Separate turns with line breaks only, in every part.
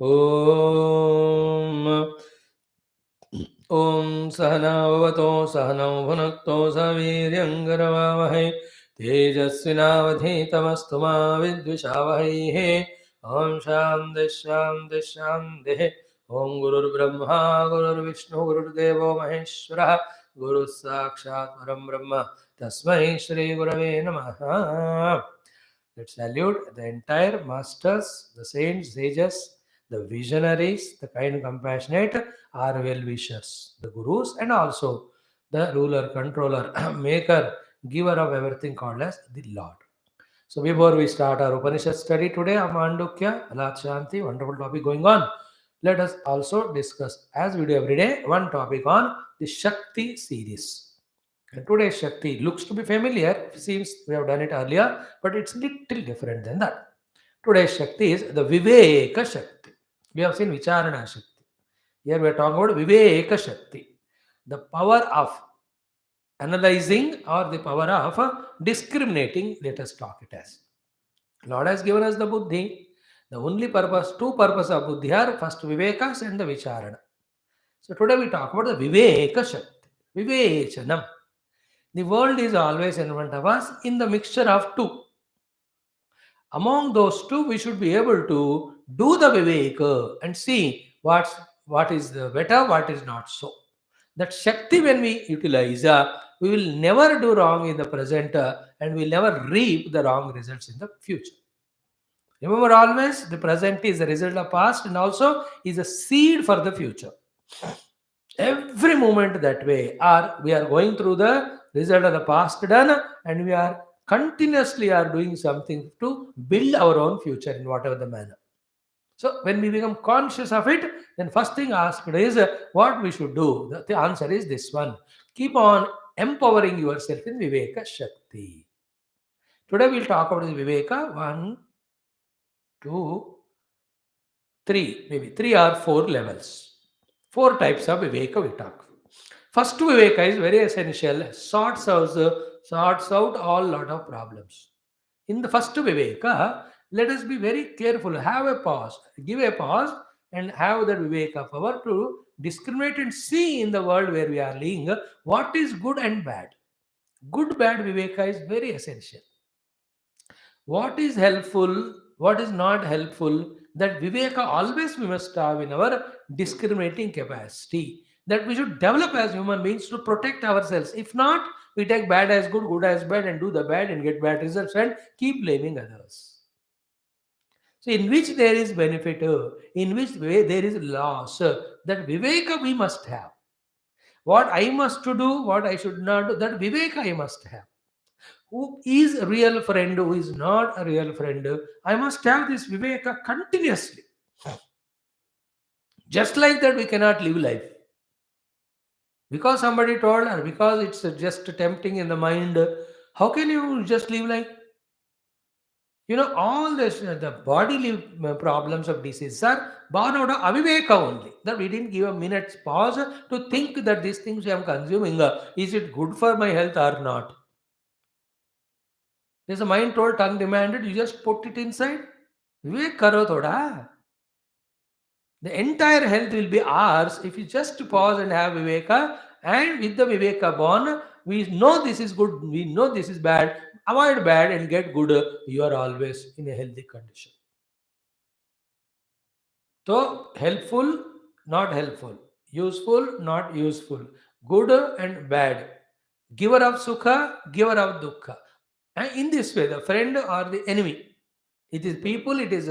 Om Om Sahana Bhavato Sahana Bhunakto Saviryangaravavahe Tejasvinavadhitamastu ma Vidvishavahe Om Shanti Shanti Shanti Om Gurur Brahma Gurur Vishnu Gurur Devo Maheshwara Guru Sakshat Param Brahma Tasmai Shri Gurave Namaha. Let's salute the entire masters, the saints, sages, the visionaries, the kind, compassionate, our well-wishers, the gurus, and also the ruler, controller, maker, giver of everything called as the Lord. So before we start our Upanishad study today, Amandukya, Alat Shanti, wonderful topic going on. Let us also discuss, as we do every day, one topic on the Shakti series. And today's Shakti looks to be familiar, it seems we have done it earlier, but it's little different than that. Today's Shakti is the Viveka Shakti. We have seen Vicharana Shakti. Here we are talking about Viveka Shakti, the power of analyzing or the power of discriminating, let us talk it as. Lord has given us the buddhi. The only purpose, two purposes of buddhi are first Vivekas and the Vicharana. So today we talk about the Viveka Shakti, Vivechanam. The world is always in front of us in the mixture of two. Among those two, we should be able to do the Viveka and see what is the better, what is not so. That Shakti, when we utilize, we will never do wrong in the present and we will never reap the wrong results in the future. Remember always, the present is the result of past and also is a seed for the future. Every moment that way, we are going through the result of the past done and we are continuously are doing something to build our own future in whatever the manner. So when we become conscious of it, then first thing asked is what we should do. The answer is this one. Keep on empowering yourself in Viveka Shakti. Today we'll talk about the Viveka 1, 2, 3, maybe 3 or 4 levels. 4 types of Viveka we talk. First Viveka is very essential, sorts out all lot of problems. In the first Viveka, let us be very careful, have a pause, give a pause and have that Viveka power to discriminate and see in the world where we are living what is good and bad. Good bad Viveka is very essential. What is helpful, what is not helpful, that Viveka always we must have in our discriminating capacity. That we should develop as human beings to protect ourselves. If not, we take bad as good, good as bad, and do the bad and get bad results and keep blaming others. So, in which there is benefit, in which way there is loss, that Viveka we must have. What I must to do, what I should not do, that Viveka I must have. Who is a real friend, who is not a real friend. I must have this Viveka continuously. Just like that, we cannot live life. Because somebody told her, because it's just tempting in the mind, how can you just live life? You know, all this, the bodily problems of disease are born out of aviveka only. That we didn't give a minute's pause to think that these things I am consuming, is it good for my health or not? There's a mind told, tongue demanded, you just put it inside. Vivek karo thoda. The entire health will be ours if you just pause and have Viveka. And with the Viveka born, we know this is good, we know this is bad. Avoid bad and get good. You are always in a healthy condition. So, helpful, not helpful. Useful, not useful. Good and bad. Giver of sukha, giver of dukkha. And in this way, the friend or the enemy. It is people, it is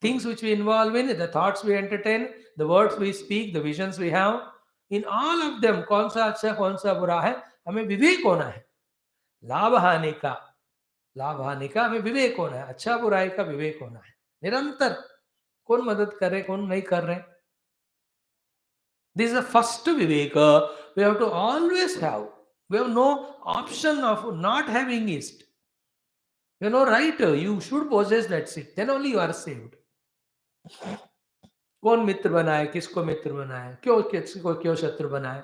things which we involve in, the thoughts we entertain, the words we speak, the visions we have. In all of them, कौन सा अच्छा कौन सा बुरा है, हमें विवेक होना है. लाभ हानि का हमें विवेक होना है. अच्छा बुराई का विवेक होना है. निरंतर कौन मदद कर रहे, कौन नहीं कर रहे. This is the first viveka we have to always have. We have no option of not having it. You know, right? You should possess that seed. Then only you are saved. कौन मित्र बनाए, किसको मित्र बनाए, क्यों किसको क्यों शत्रु बनाए,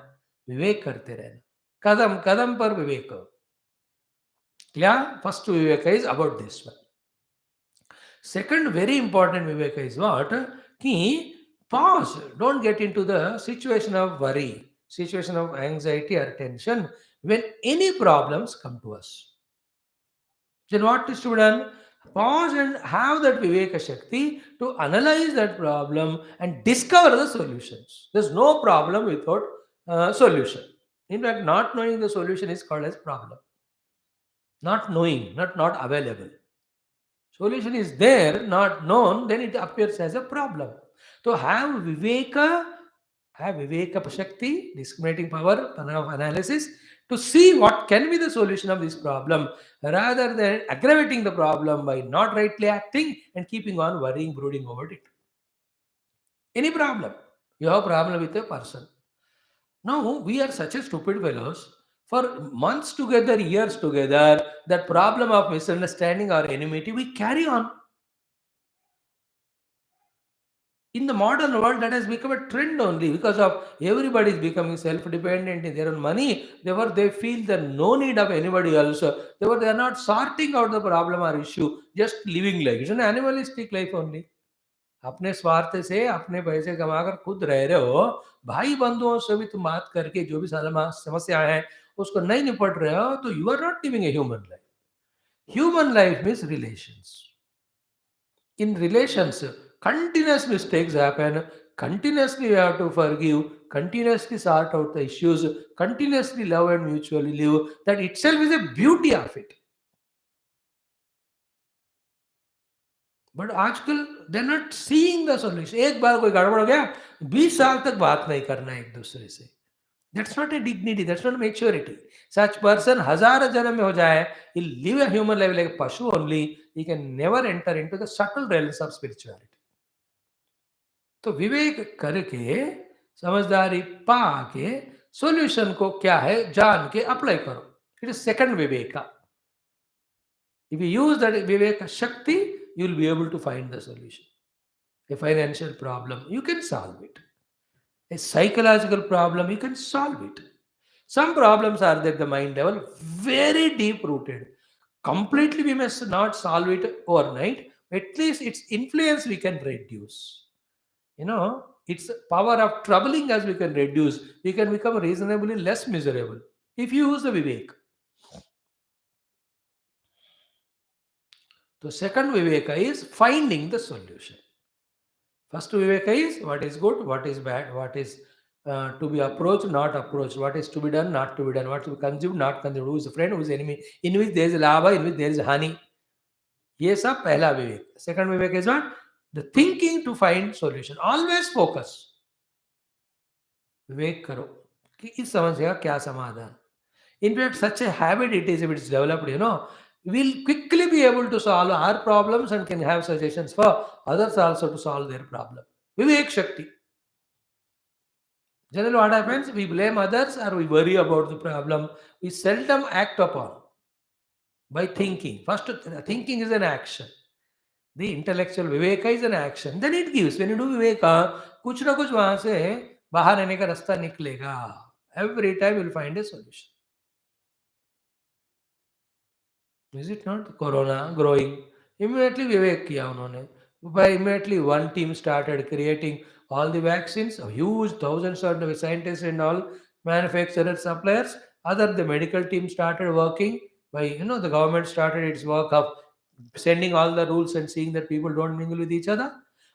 विवेक करते रहना. कदम कदम पर विवेक. Yeah, first viveka is about this one. Second very important viveka is what? Key, pause. Don't get into the situation of worry, situation of anxiety or tension when any problems come to us. Then what is to be done? Pause and have that Viveka Shakti to analyze that problem and discover the solutions. There's no problem without solution. In fact, not knowing the solution is called as problem. Not knowing, not available. Solution is there, not known, then it appears as a problem. So have Viveka Shakti, discriminating power, power of analysis, to see what can be the solution of this problem rather than aggravating the problem by not rightly acting and keeping on worrying, brooding over it. Any problem. You have a problem with a person. Now, we are such a stupid fellows. For months together, years together, that problem of misunderstanding or enmity, we carry on. In the modern world, that has become a trend only because of everybody is becoming self-dependent in their own money. Therefore, they feel the no need of anybody else. Therefore, they are not sorting out the problem or issue, just living life. It's an animalistic life only. अपने स्वार्थ से अपने पैसे कमाकर खुद रह रहे हो, भाई बंधुओं से भी तुम बात करके जो भी समस्या है उसको नहीं निपट रहे हो, तो you are not living a human life. Human life means relations. In relations, continuous mistakes happen, continuously we have to forgive, continuously sort out the issues, continuously love and mutually live. That itself is a beauty of it. But आजकल they not seeing the solution. एक बार कोई गड़बड़ हो गया, 20 साल तक बात नहीं करना एक दूसरे से. That's not a dignity, that's not maturity. Such person हजार जन्म में हो जाए, he live a human life like a pashu only, he can never enter into the subtle realms of spirituality. तो विवेक करके, समझदारी पा के, सॉल्यूशन को क्या है जान के अप्लाई करो. It is second Viveka. If you use that Viveka Shakti, you will be able to find the solution. A financial problem, you can solve it. A psychological problem, you can solve it. Some problems are at the mind level, very deep rooted. Completely, we must not solve it overnight. At least its influence we can reduce. Its power of troubling us we can reduce. We can become reasonably less miserable if you use the Vivek. The second Viveka is finding the solution. First Viveka is what is good, what is bad, what is to be approached, not approached, what is to be done, not to be done, what to be consumed, not consumed, who is a friend, who is enemy, in which there is lava, in which there is honey. ये सब पहला विवेक. Second Vivek is what? The thinking to find solution. Always focus. विवेक करो कि इस समस्या का क्या समाधान. In fact, such a habit it is if it's developed, we'll quickly be able to solve our problems and can have suggestions for others also to solve their problem. Vivek Shakti. Generally, what happens? We blame others or we worry about the problem. We seldom act upon by thinking. First, thinking is an action. The intellectual Viveka is an action. Then it gives. When you do Viveka, कुछ ना कुछ वहां से बाहर आने का रास्ता निकलेगा. Every time you'll find a solution. Is it not? Corona growing. Immediately Vivek किया उन्होंने. By immediately one team started creating all the vaccines, a huge thousands of scientists and all manufacturers, suppliers. The medical team started working by, the government started its work of sending all the rules and seeing that people don't mingle with each other.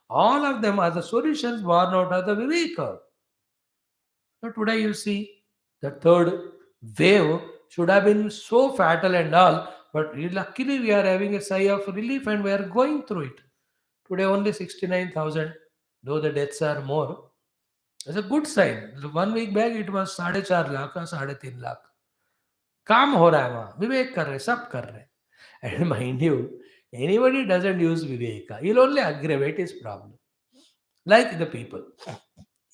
All of them are the solutions born out of the Viveka. Now today you see the third wave should have been so fatal and all, but luckily we are having a sigh of relief and we are going through it. Today only 69,000, though the deaths are more. It's a good sign. 1 week back it was 4.5 lakh or 3.5 lakh. काम हो रहा है वहाँ, विवेक कर रहे, सब कर रहे. And mind you, anybody doesn't use Viveka, he'll only aggravate his problem. Like the people.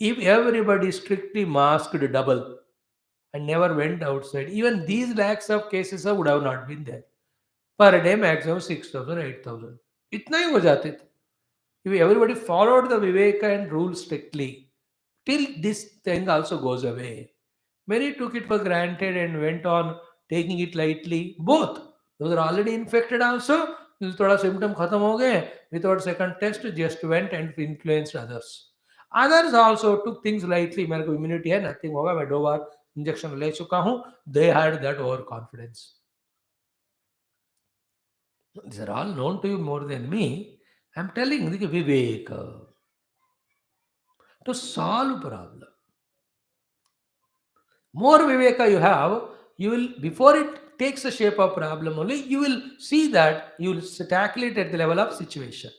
If everybody strictly masked double and never went outside, even these lakhs of cases would have not been there. Per day maximum 6,000, 8,000. इतना ही हो जाते थे. If everybody followed the Viveka and rules strictly, till this thing also goes away. Many took it for granted and went on taking it lightly. Both. Those are already infected also. थोड़ा symptom खत्म हो गए, without second test just went and influenced others. Others also took things lightly, मेरे को immunity है, nothing होगा, मैं 2 बार injection ले चुका हूं. They had that over confidence. These are all known to you more than me. I'm telling you, Vivek, to solve problem. More Viveka you have, you will, before it takes the shape of problem only, you will see that you will tackle it at the level of situation.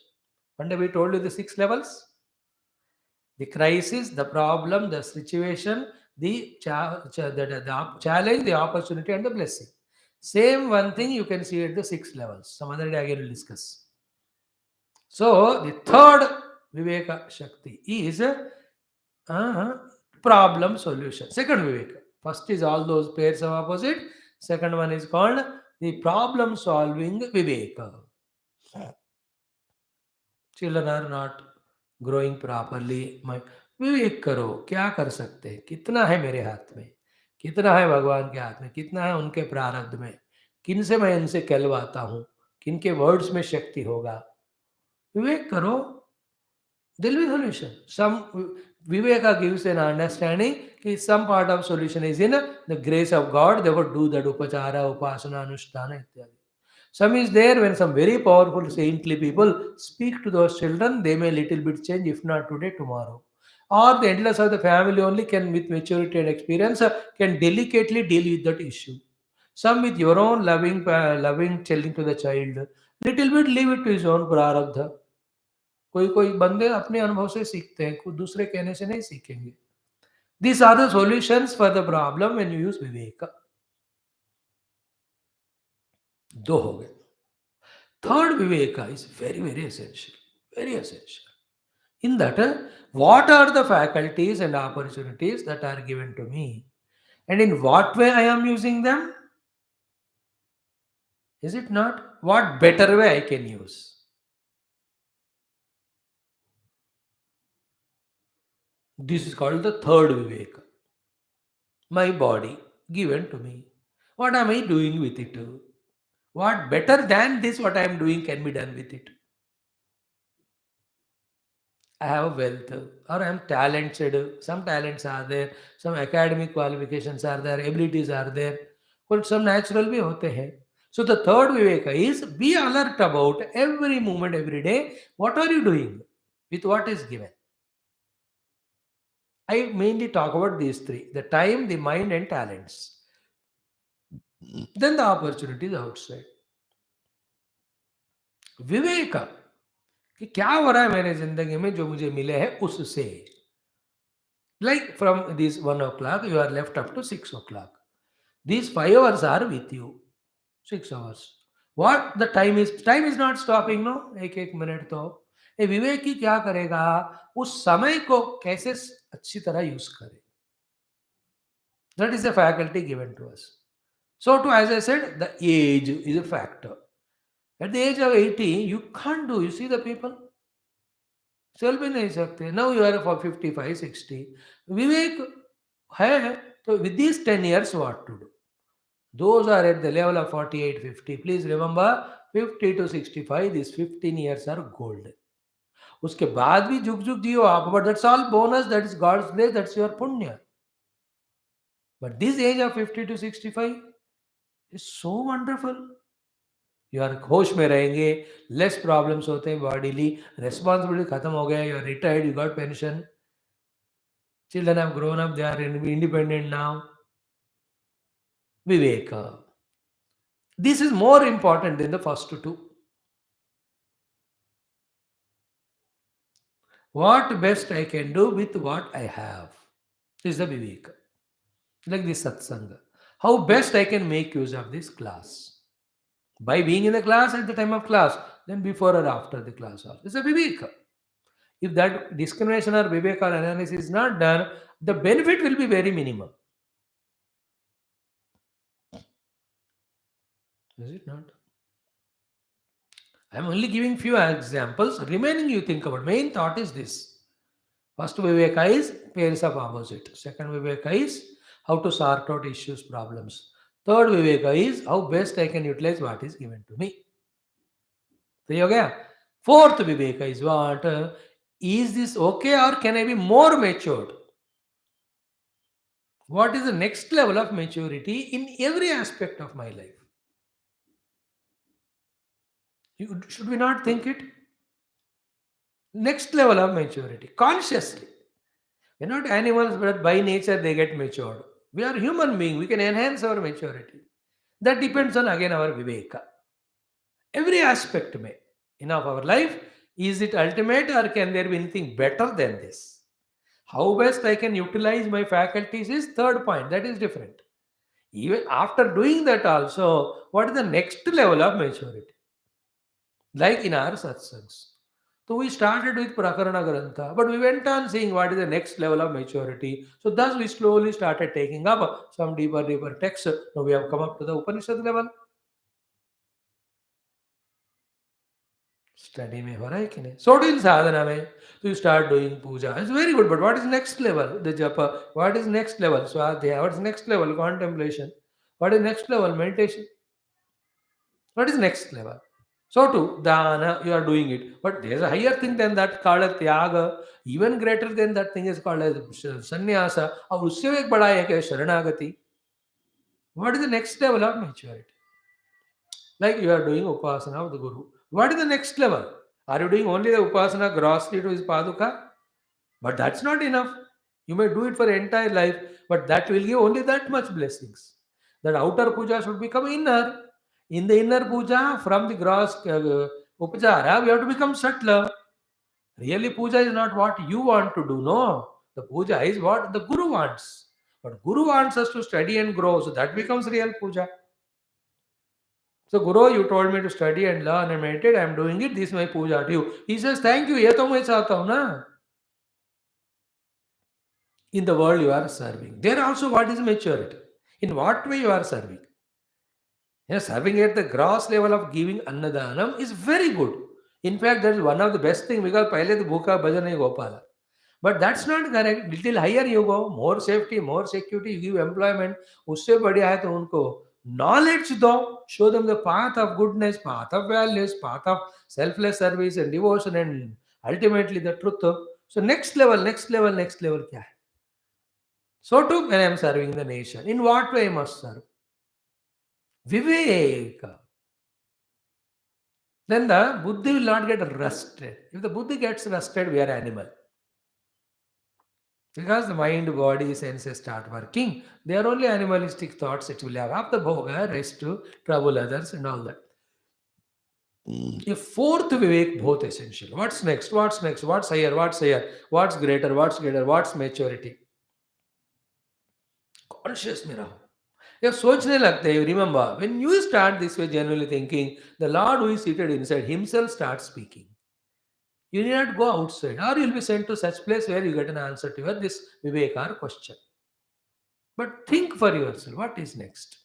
One day we told you the 6 levels: the crisis, the problem, the situation, the challenge, the opportunity, and the blessing. Same one thing you can see at the 6 levels. Some other day again we'll discuss. So the third Viveka Shakti is uh, problem solution. Second Viveka. First is all those pairs of opposite. Second one is called the problem solving Viveka. Children are not growing properly. My विवेक करो, क्या कर सकते हैं, कितना है मेरे हाथ में, कितना है भगवान के हाथ में, कितना है उनके प्रारब्ध में, किन से मैं इनसे कहलवाता हूँ, किन के वर्ड्स में शक्ति होगा. विवेक करो, there will be solution. Some Viveka gives an understanding that some part of solution is in the grace of God. They would do that upachara, upasana, anushtana, ityadi. Some is there when some very powerful saintly people speak to those children, they may little bit change, if not today, tomorrow. Or the elders of the family only can, with maturity and experience, can delicately deal with that issue. Some with your own loving telling to the child, little bit leave it to his own prarabdha. कोई कोई बंदे अपने अनुभव से सीखते हैं, कुछ दूसरे कहने से नहीं सीखेंगे. These are the solutions for the problem when you use विवेक. 2 हो गए. Third Viveka is very, very essential. Very essential. In that, what are the faculties and opportunities that are given to me? And in what way I am using them? Is it not? What better way I can use? This is called the third Viveka. My body given to me. What am I doing with it? What better than this, what I am doing, can be done with it? I have wealth, or I am talented. Some talents are there, some academic qualifications are there, abilities are there, but some natural भी होते हैं. So the third Viveka is be alert about every moment, every day. What are you doing with what is given? I mainly talk about these three: the time, the mind, and talents. Then the opportunities outside. विवेक कि क्या हो रहा है मेरे जिंदगी में जो मुझे मिले है उससे. Like from this 1 o'clock, you are left up to 6 o'clock. These 5 hours are with you. 6 hours. What the time is? Time is not stopping, no? एक एक मिनट तो ये विवेकी क्या करेगा, उस समय को कैसे अच्छी तरह यूज करे. That is a faculty given to us. So, to as I said, the age is a factor. At the age of 80, you can't do. You see the people. चल भी नहीं सकते. Now you are for 55, 60. विवेक है तो with these 10 years what to do? Those are at the level of 48, 50. Please remember 50 to 65, these 15 years are golden. उसके बाद भी झुक झुक जियो आप, but that's all bonus, that is God's grace, that's your punya. But this age of 50 to 65 is so wonderful. You are होश में रहेंगे, less problems होते हैं बॉडीली, रेस्पॉन्सिबिलिटी खत्म हो गया, you are retired, you got pension, children have grown up, they are independent now. Viveka. This is more important than the first two. What best I can do with what I have. This is the Viveka. Like this satsanga. How best I can make use of this class. By being in the class at the time of class, then before or after the class. This is a Viveka. If that discrimination or Viveka or analysis is not done, the benefit will be very minimal. Is it not? I am only giving few examples. Remaining you think about. Main thought is this. First Viveka is pairs of opposite. Second Viveka is how to sort out issues, problems. Third Viveka is how best I can utilize what is given to me. तो ये हो गया. Fourth Viveka is what? Is this okay or can I be more matured? What is the next level of maturity in every aspect of my life? Should we not think it? Next level of maturity, consciously. We're not animals, but by nature they get matured. We are human beings, we can enhance our maturity. That depends on again our Viveka. Every aspect may. In of our life, is it ultimate or can there be anything better than this? How best I can utilize my faculties is third point. That is different. Even after doing that also, what is the next level of maturity? Like in our satsangs. So we started with Prakarana Grantha, but we went on seeing what is the next level of maturity. So thus we slowly started taking up some deeper texts. Now we have come up to the Upanishad level. Study में हो रहा है कि नहीं? So in sadhana में, so you start doing puja. It's very good, but what is next level? The japa. What is next level? Swadhyaya. What is next level? Contemplation. What is next level? Meditation. What is next level? So too, dana, you are doing it. But there's a higher thing than that called as tyaga. Even greater than that thing is called as sannyasa. और उससे भी एक बड़ा है कि शरणागति. What is the next level of maturity? Like you are doing upasana of the Guru. What is the next level? Are you doing only the upasana grossly to his paduka? But that's not enough. You may do it for entire life, but that will give only that much blessings. That outer puja should become inner. In the inner puja, from the gross upachara, we have to become subtler. Really, puja is not what you want to do. No, the puja is what the Guru wants. But Guru wants us to study and grow, so that becomes real puja. So, Guru, you told me to study and learn and meditate. I am doing it. This is my puja to you. He says, thank you. ये तो मैं चाहता हूँ ना. In the world you are serving. There also, what is maturity? In what way you are serving? Yes, serving at the gross level of giving annadanam is very good. In fact, that is one of the best thing because पहले तो भूखा भजन है Gopala. But that's not correct. Little higher you go, more safety, more security, you give employment. उससे बढ़िया है तो उनको knowledge दो. Show them the path of goodness, path of values, path of selfless service and devotion and ultimately the truth. So next level, next level, next level क्या है? So too when I am serving the nation, in what way I must serve? Viveka. Then the buddhi will not get rusted. If the buddhi gets rusted, we are animal. Because the mind, body, senses start working, they are only animalistic thoughts. It will have up the bhoga, rest to trouble others and all that. A fourth vivek, both essential. What's next? What's next? What's higher? What's higher? What's greater? What's greater? What's maturity? Conscious में रहो. जब सोचने लगते हैं, remember, when you start this way genuinely thinking, the Lord who is seated inside himself starts speaking. You need not go outside, or you'll be sent to such place where you get an answer to your this Viveka question. But think for yourself, what is next?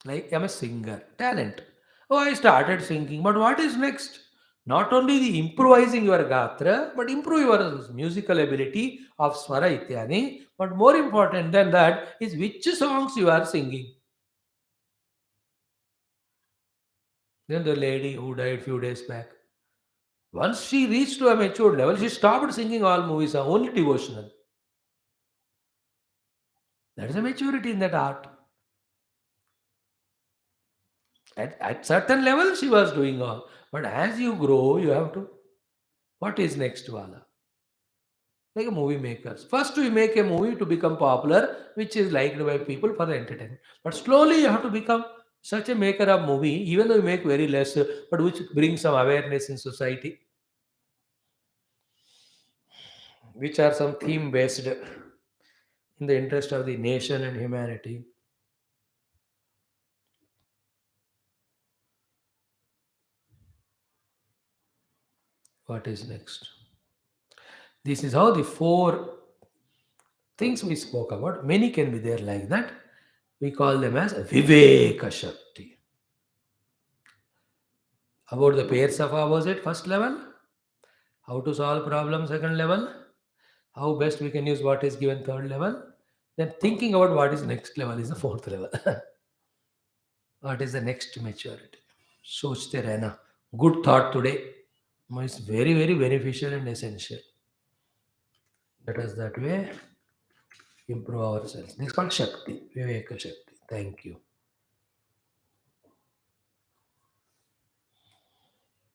Like I'm a singer, talent. Oh, I started singing, but what is next? Not only the improvising your gatra, but improve your musical ability of swara ityani. But more important than that is which songs you are singing. Then the lady who died few days back, once she reached to a mature level, she stopped singing all movies, only devotional. That is a maturity in that art. At certain level, she was doing all. But as you grow, you have to. What is next, Wala? Like a movie makers. First, we make a movie to become popular, which is liked by people for the entertainment. But slowly, you have to become such a maker of movie, even though you make very less, but which brings some awareness in society, which are some theme based in the interest of the nation and humanity. What is next? This is how the four things we spoke about. Many can be there like that. We call them as Viveka Shakthi. About the pairs of opposite, first level. How to solve problem, second level. How best we can use what is given, third level. Then thinking about what is next level is the fourth level. What is the next maturity? सोचते रहना. Good thought today is very, very beneficial and essential. Let us that way improve ourselves. This is called Shakti, Vivkeka Shakti. Thank you.